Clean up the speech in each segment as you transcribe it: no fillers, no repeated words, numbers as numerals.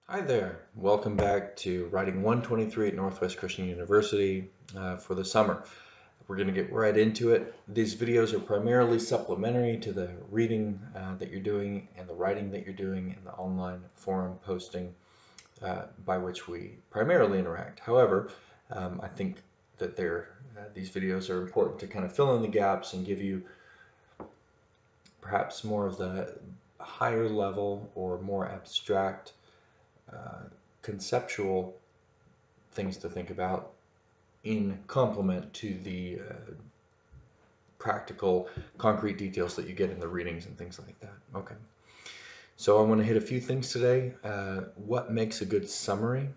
Hi there. Welcome back to Writing 123 at Northwest Christian University for the summer. We're going to get right into it. These videos are primarily supplementary to the reading that you're doing and the writing that you're doing in the online forum posting by which we primarily interact. However, I think that these videos are important to kind of fill in the gaps and give you perhaps more of the higher level or more abstract conceptual things to think about in complement to the practical, concrete details that you get in the readings and things like that. Okay, so I want to hit a few things today. What makes a good summary?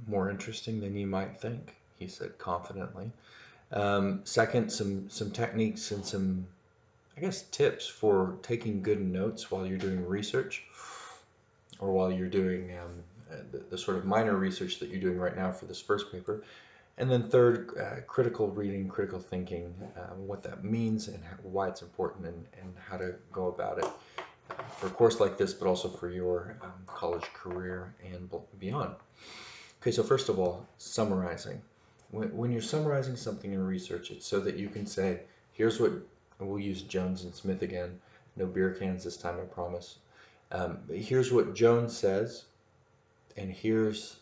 More interesting than you might think, he said confidently. Second, some techniques and some, I guess, tips for taking good notes while you're doing research or while you're doing the sort of minor research that you're doing right now for this first paper. And then third, critical reading, critical thinking, what that means and why it's important and how to go about it for a course like this, but also for your college career and beyond. Okay, so first of all, summarizing. When you're summarizing something in research, it's so that you can say, here's what, we'll use Jones and Smith again, no beer cans this time, I promise. Here's what Jones says, and here's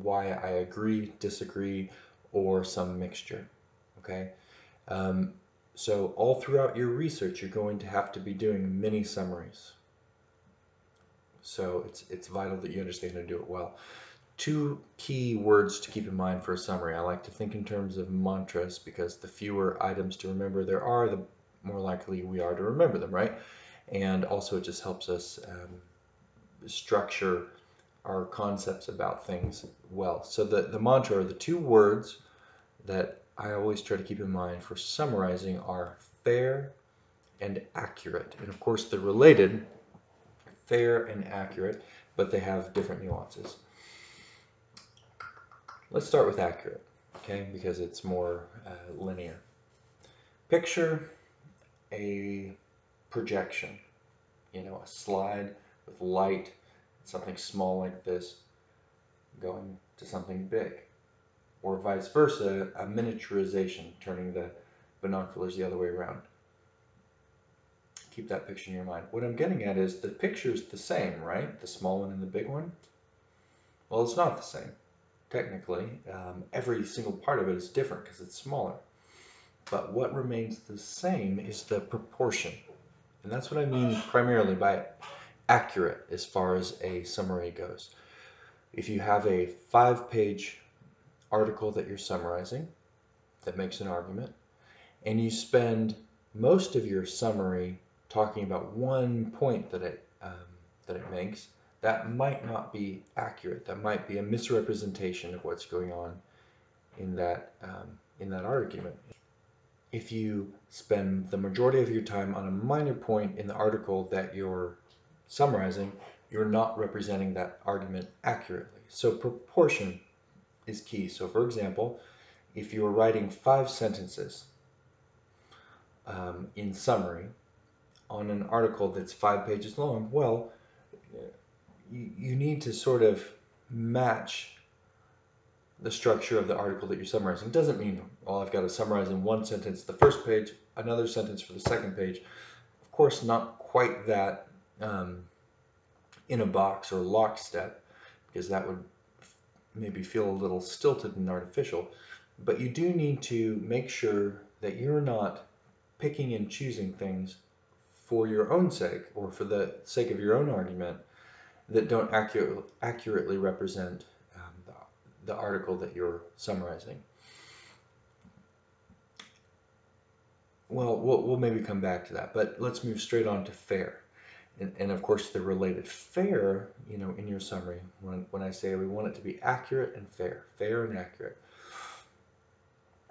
why I agree, disagree, or some mixture. Okay, so all throughout your research, you're going to have to be doing mini summaries. So it's vital that you understand how to do it well. Two key words to keep in mind for a summary. I like to think in terms of mantras because the fewer items to remember there are, the more likely we are to remember them, right? And also it just helps us structure our concepts about things well. So the mantra, or the two words that I always try to keep in mind for summarizing, are fair and accurate. And of course they're related, fair and accurate, but they have different nuances. Let's start with accurate, okay, because it's more linear. Picture a projection, a slide with light, something small like this going to something big, or vice versa, a miniaturization, turning the binoculars the other way around. Keep that picture in your mind. What I'm getting at is the picture's the same, right? The small one and the big one. Well, it's not the same. Technically, every single part of it is different because it's smaller. But what remains the same is the proportion. And that's what I mean primarily by accurate as far as a summary goes. If you have a 5-page article that you're summarizing that makes an argument, and you spend most of your summary talking about one point that it makes, that might not be accurate. That might be a misrepresentation of what's going on in that argument. If you spend the majority of your time on a minor point in the article that you're summarizing, you're not representing that argument accurately. So proportion is key. So for example, if you're writing 5 sentences in summary on an article that's 5 pages long, well, you need to sort of match the structure of the article that you're summarizing. It doesn't mean, well, I've got to summarize in one sentence the first page, another sentence for the second page. Of course, not quite that in a box or lockstep, because that would maybe feel a little stilted and artificial. But you do need to make sure that you're not picking and choosing things for your own sake or for the sake of your own argument that don't accurately represent the article that you're summarizing. Well, we'll maybe come back to that, but let's move straight on to fair. And of course, they're related. Fair, in your summary, when I say we want it to be accurate and fair and accurate.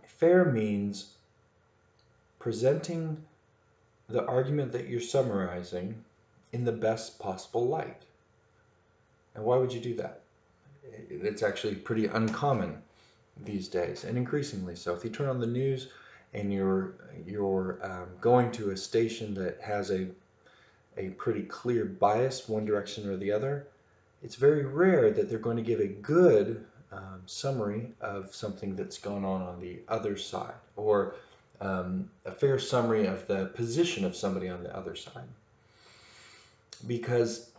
Fair means presenting the argument that you're summarizing in the best possible light. And why would you do that? It's actually pretty uncommon these days, and increasingly so. If you turn on the news and you're going to a station that has a a pretty clear bias one direction or the other, it's very rare that they're going to give a good summary of something that's gone on the other side, or a fair summary of the position of somebody on the other side. Because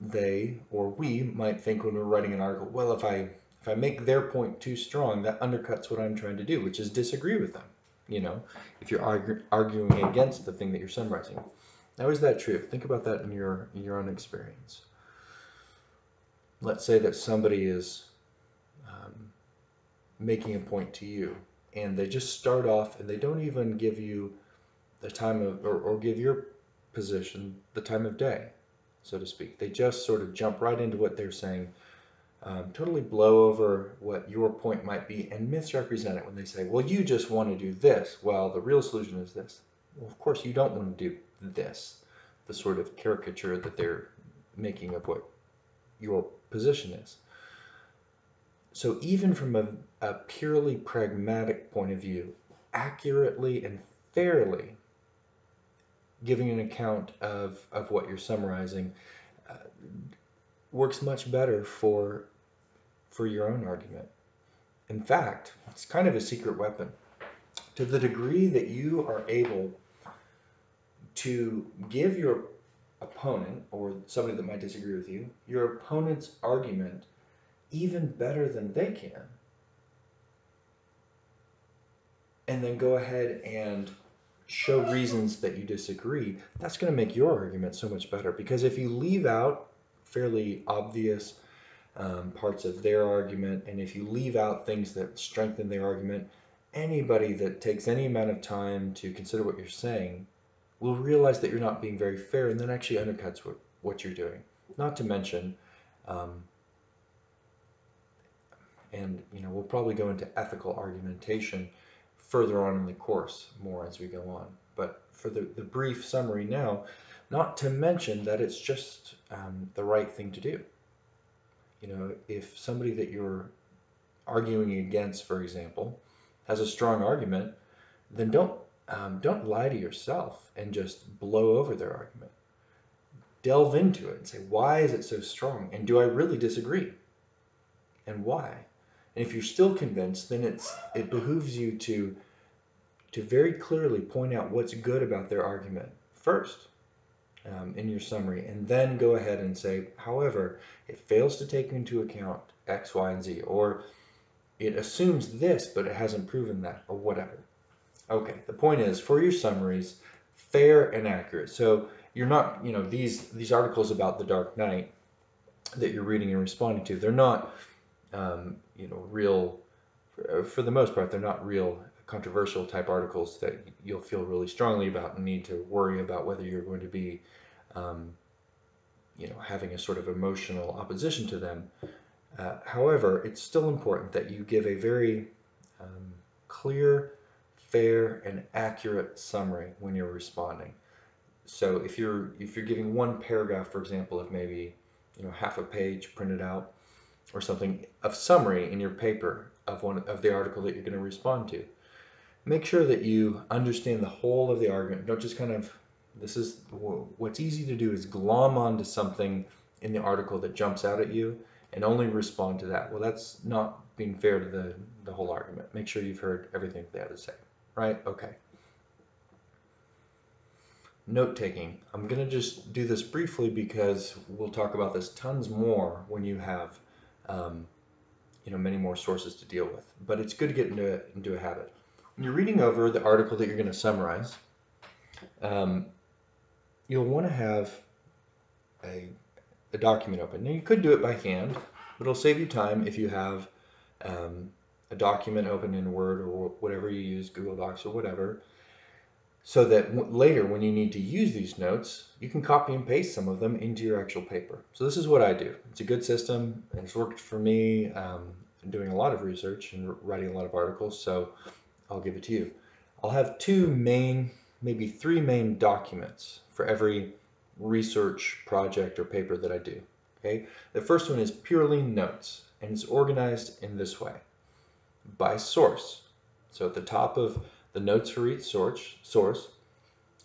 they or we might think when we're writing an article, well, if I make their point too strong, that undercuts what I'm trying to do, which is disagree with them. You know, if you're arguing against the thing that you're summarizing. Now, is that true? Think about that in your own experience. Let's say that somebody is making a point to you, and they just start off and they don't even give you the time of, or give your position the time of day, so to speak. They just sort of jump right into what they're saying, totally blow over what your point might be and misrepresent it when they say, well, you just want to do this. Well, the real solution is this. Well, of course, you don't want to do this, the sort of caricature that they're making of what your position is. So even from a purely pragmatic point of view, accurately and fairly giving an account of what you're summarizing works much better for your own argument. In fact, it's kind of a secret weapon. To the degree that you are able to give your opponent, or somebody that might disagree with you, your opponent's argument even better than they can, and then go ahead and show reasons that you disagree, that's going to make your argument so much better. Because if you leave out fairly obvious parts of their argument, and if you leave out things that strengthen their argument, anybody that takes any amount of time to consider what you're saying will realize that you're not being very fair, and then actually undercuts what you're doing. Not to mention, and we'll probably go into ethical argumentation further on in the course more as we go on. But for the brief summary now, not to mention that it's just the right thing to do. If somebody that you're arguing against, for example, has a strong argument, then don't lie to yourself and just blow over their argument. Delve into it and say, why is it so strong? And do I really disagree? And why? And if you're still convinced, then it behooves you to very clearly point out what's good about their argument first in your summary, and then go ahead and say, however, it fails to take into account X, Y, and Z, or it assumes this, but it hasn't proven that, or whatever. Okay, the point is, for your summaries, fair and accurate. So you're not, these articles about the Dark Knight that you're reading and responding to, they're not real, for the most part, they're not real controversial type articles that you'll feel really strongly about and need to worry about whether you're going to be, having a sort of emotional opposition to them. However, it's still important that you give a very clear, fair, and accurate summary when you're responding. So if you're giving one paragraph, for example, of maybe half a page printed out or something of summary in your paper of one of the article that you're going to respond to, make sure that you understand the whole of the argument. Don't just what's easy to do is glom onto something in the article that jumps out at you and only respond to that. Well, that's not being fair to the whole argument. Make sure you've heard everything they have to say, right? Okay. Note-taking. I'm going to just do this briefly because we'll talk about this tons more when you have many more sources to deal with. But it's good to get into a habit. When you're reading over the article that you're going to summarize, you'll want to have a document open. Now, you could do it by hand, but it'll save you time if you have a document open in Word or whatever you use, Google Docs or whatever, so that later when you need to use these notes, you can copy and paste some of them into your actual paper. So this is what I do. It's a good system, and it's worked for me doing a lot of research and writing a lot of articles, so I'll give it to you. I'll have maybe three main documents for every research project or paper that I do. Okay? The first one is purely notes, and it's organized in this way, by source. So at the top of the notes for each source,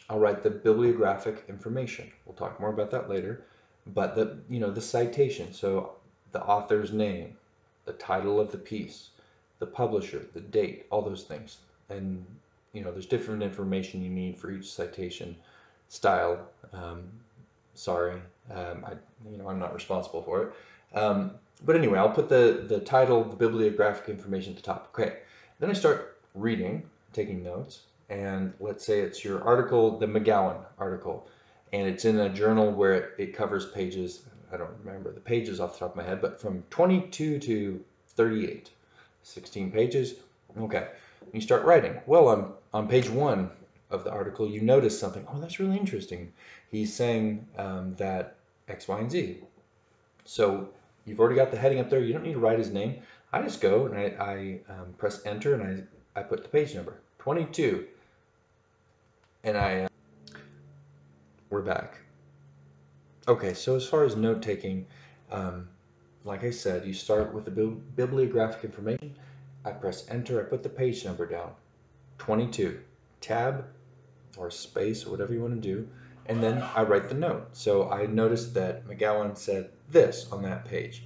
I'll write the bibliographic information. We'll talk more about that later. But the citation, so the author's name, the title of the piece, the publisher, the date, all those things. And there's different information you need for each citation style. Sorry, I'm not responsible for it. But anyway, I'll put the title, the bibliographic information at the top. Okay, then I start reading, taking notes, and let's say it's your article, the McGowan article, and it's in a journal where it covers pages, I don't remember the pages off the top of my head, but from 22 to 38, 16 pages. Okay, you start writing. Well, on page 1 of the article, you notice something. Oh, that's really interesting. He's saying that X, Y, and Z. So you've already got the heading up there. You don't need to write his name. I just go and I press enter and I put the page number, 22. And we're back. Okay, so as far as note taking, like I said, you start with the bibliographic information. I press enter, I put the page number down, 22, tab or space or whatever you want to do, and then I write the note. So I noticed that McGowan said this on that page.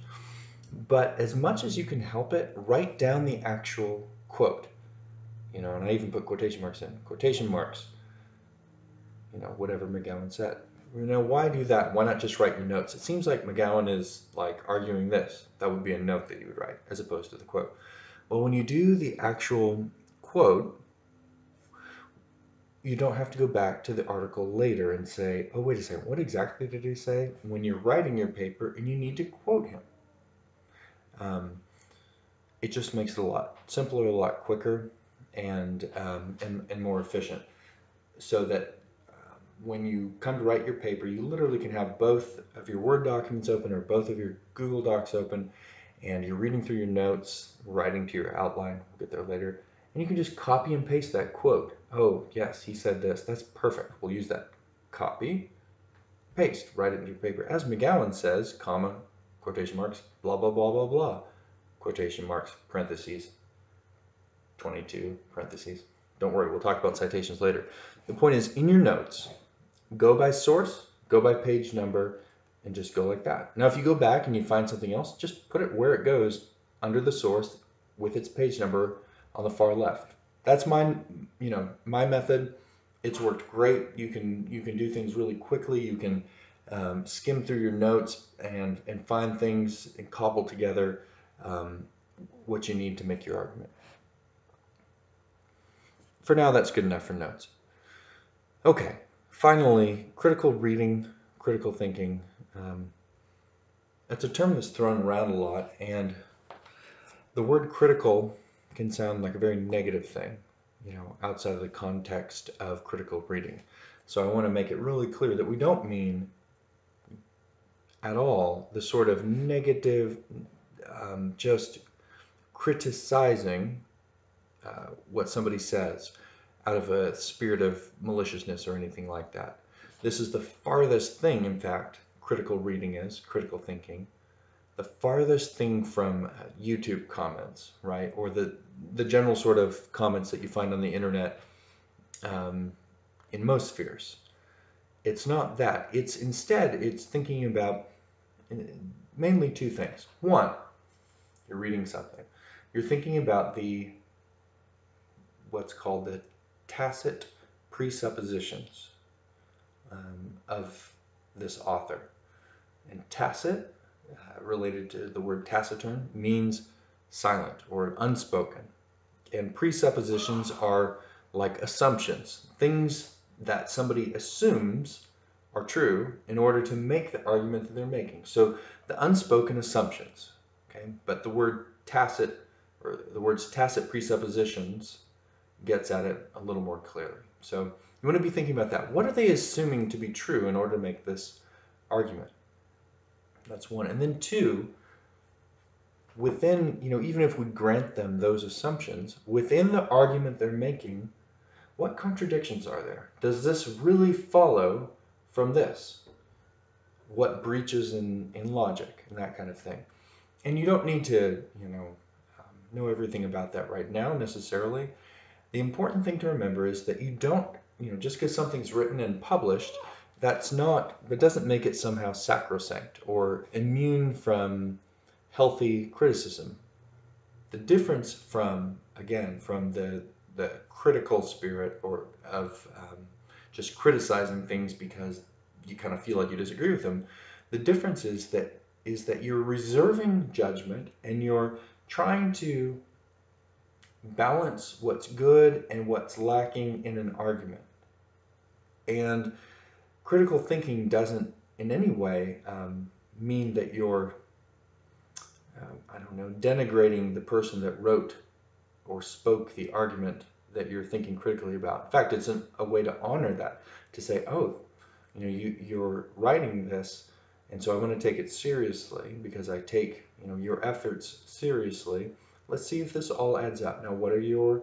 But as much as you can help it, write down the actual quote. And I even put quotation marks in. Quotation marks. Whatever McGowan said. Why do that? Why not just write your notes? It seems like McGowan is like arguing this. That would be a note that you would write as opposed to the quote. Well, when you do the actual quote, you don't have to go back to the article later and say, oh, wait a second, what exactly did he say? When you're writing your paper and you need to quote him. It just makes it a lot simpler, a lot quicker, and more efficient. So that when you come to write your paper, you literally can have both of your Word documents open or both of your Google Docs open, and you're reading through your notes, writing to your outline. We'll get there later. And you can just copy and paste that quote. Oh, yes, he said this. That's perfect. We'll use that. Copy, paste, write it into your paper. As McGowan says, comma, quotation marks, blah, blah, blah, blah, blah, quotation marks, parentheses, 22, parentheses. Don't worry, we'll talk about citations later. The point is, in your notes, go by source, go by page number, and just go like that. Now, if you go back and you find something else, just put it where it goes under the source with its page number on the far left. That's my method. It's worked great. You can do things really quickly. You can skim through your notes and find things and cobble together what you need to make your argument. For now, that's good enough for notes. Okay, finally, critical reading, critical thinking. It's a term that's thrown around a lot, and the word critical can sound like a very negative thing, outside of the context of critical reading. So I want to make it really clear that we don't mean at all the sort of negative, just criticizing what somebody says out of a spirit of maliciousness or anything like that. This is the farthest thing, in fact, critical reading is, critical thinking, the farthest thing from YouTube comments, right? Or the general sort of comments that you find on the internet in most spheres. It's not that. It's thinking about mainly two things. One, you're reading something. You're thinking about what's called the tacit presuppositions of this author. And tacit, related to the word taciturn, means silent or unspoken. And presuppositions are like assumptions, things that somebody assumes are true in order to make the argument that they're making. So the unspoken assumptions, okay? But the word tacit, or the words tacit presuppositions, gets at it a little more clearly. So you want to be thinking about that. What are they assuming to be true in order to make this argument? That's one. And then two, within, even if we grant them those assumptions, within the argument they're making, what contradictions are there? Does this really follow from this? What breaches in logic and that kind of thing? And you don't need to, know everything about that right now necessarily. The important thing to remember is that you don't just because something's written and published, that doesn't make it somehow sacrosanct or immune from healthy criticism. The difference from the critical spirit or of just criticizing things because you kind of feel like you disagree with them, the difference is that you're reserving judgment and you're trying to balance what's good and what's lacking in an argument. And critical thinking doesn't in any way mean that you're, denigrating the person that wrote or spoke the argument that you're thinking critically about. In fact, it's a way to honor that, to say, oh, you're writing this, and so I want to take it seriously because I take, your efforts seriously. Let's see if this all adds up. Now, what are your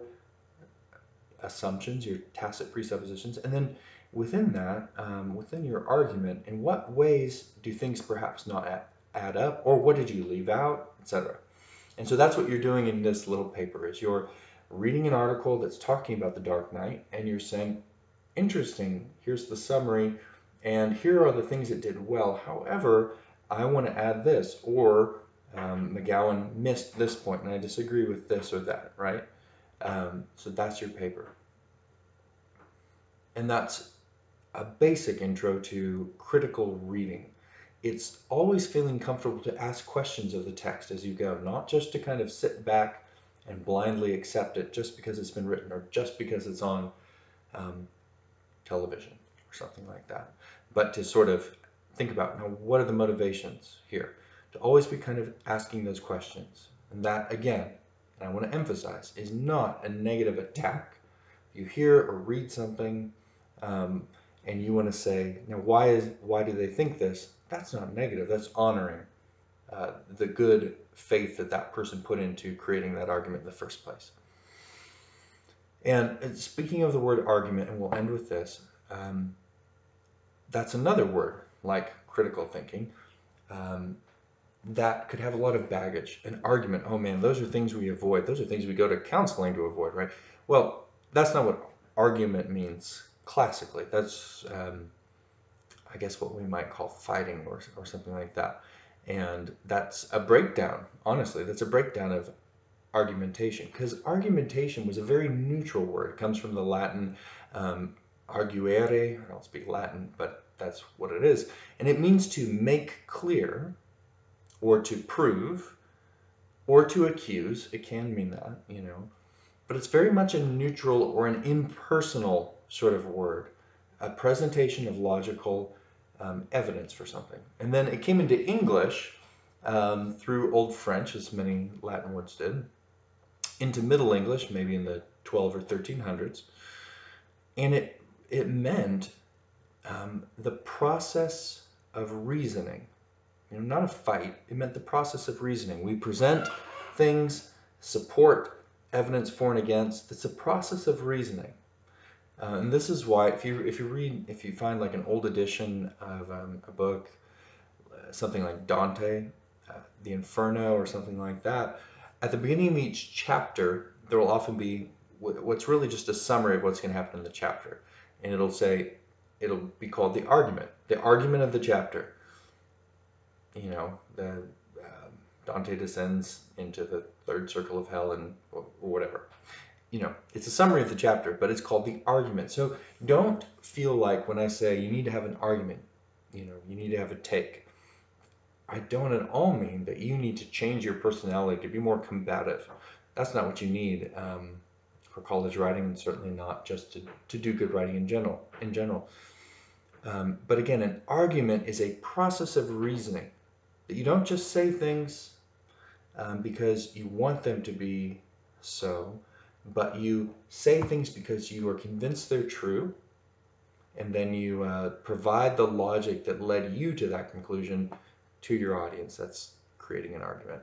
assumptions, your tacit presuppositions? And then within that, within your argument, in what ways do things perhaps not add up, or what did you leave out, etc.? And so that's what you're doing in this little paper, is you're reading an article that's talking about the Dark Knight, and you're saying, interesting, here's the summary, and here are the things it did well. However, I want to add this, or McGowan missed this point, and I disagree with this or that, right? So that's your paper. And that's a basic intro to critical reading. It's always feeling comfortable to ask questions of the text as you go, not just to kind of sit back and blindly accept it just because it's been written or just because it's on television or something like that, but to sort of think about, now, what are the motivations here? To always be kind of asking those questions. And that, again, and I want to emphasize, is not a negative attack. You hear or read something and you want to say, now, why do they think this? That's not negative. That's honoring the good faith that person put into creating that argument in the first place. And speaking of the word argument, and we'll end with this, that's another word, like critical thinking, that could have a lot of baggage. An argument, oh man, those are things we avoid. Those are things we go to counseling to avoid, right? Well, that's not what argument means classically. That's, I guess, what we might call fighting or something like that. And that's a breakdown, honestly, that's a breakdown of argumentation, because argumentation was a very neutral word. It comes from the Latin arguere. I don't speak Latin, but that's what it is. And it means to make clear, or to prove, or to accuse. It can mean that, but it's very much a neutral or an impersonal sort of word, a presentation of logical evidence for something. And then it came into English through Old French, as many Latin words did, into Middle English, maybe in the 12 or 1300s, and it meant the process of reasoning. Not a fight. It meant the process of reasoning. We present things, support evidence for and against. It's a process of reasoning, and this is why if you find like an old edition of a book, something like Dante, the Inferno, or something like that, at the beginning of each chapter, there will often be what's really just a summary of what's going to happen in the chapter. And it'll be called the argument of the chapter. Dante descends into the third circle of hell or whatever. It's a summary of the chapter, but it's called the argument. So don't feel like when I say you need to have an argument, you need to have a take. I don't at all mean that you need to change your personality to be more combative. That's not what you need for college writing, and certainly not just to do good writing in general. But again, an argument is a process of reasoning. That you don't just say things because you want them to be so, but you say things because you are convinced they're true, and then you provide the logic that led you to that conclusion to your audience. That's creating an argument.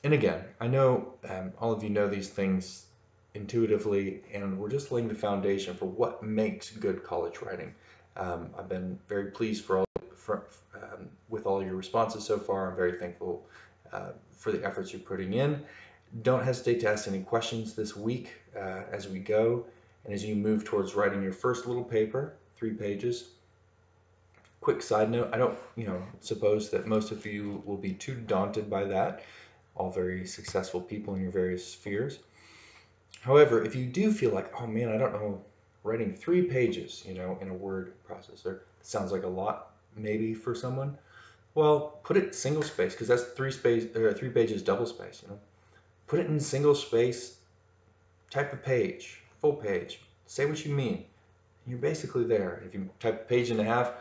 And again, I know all of you know these things intuitively, and we're just laying the foundation for what makes good college writing. I've been very pleased with all your responses so far. I'm very thankful for the efforts you're putting in. Don't hesitate to ask any questions this week as we go. And as you move towards writing your first little paper, 3 pages, quick side note, I don't, suppose that most of you will be too daunted by that, all very successful people in your various spheres. However, if you do feel like, oh man, I don't know, writing 3 pages, in a word processor, sounds like a lot maybe for someone. Well, put it single space, because that's 3 pages double space, Put it in single space, type a page, full page, say what you mean. You're basically there. If you type a page and a half,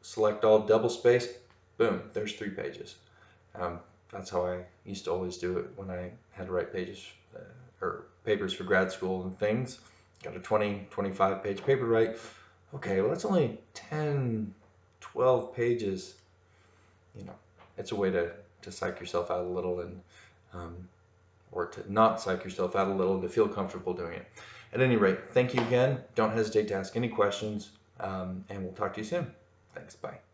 select all double space, boom, there's 3 pages. That's how I used to always do it when I had to write pages or papers for grad school and things. Got a 20, 25 page paper to write. Okay, well, that's only 10, 12 pages. It's a way to psych yourself out a little and or to not psych yourself out a little, to feel comfortable doing it. At any rate, thank you again. Don't hesitate to ask any questions, and we'll talk to you soon. Thanks. Bye.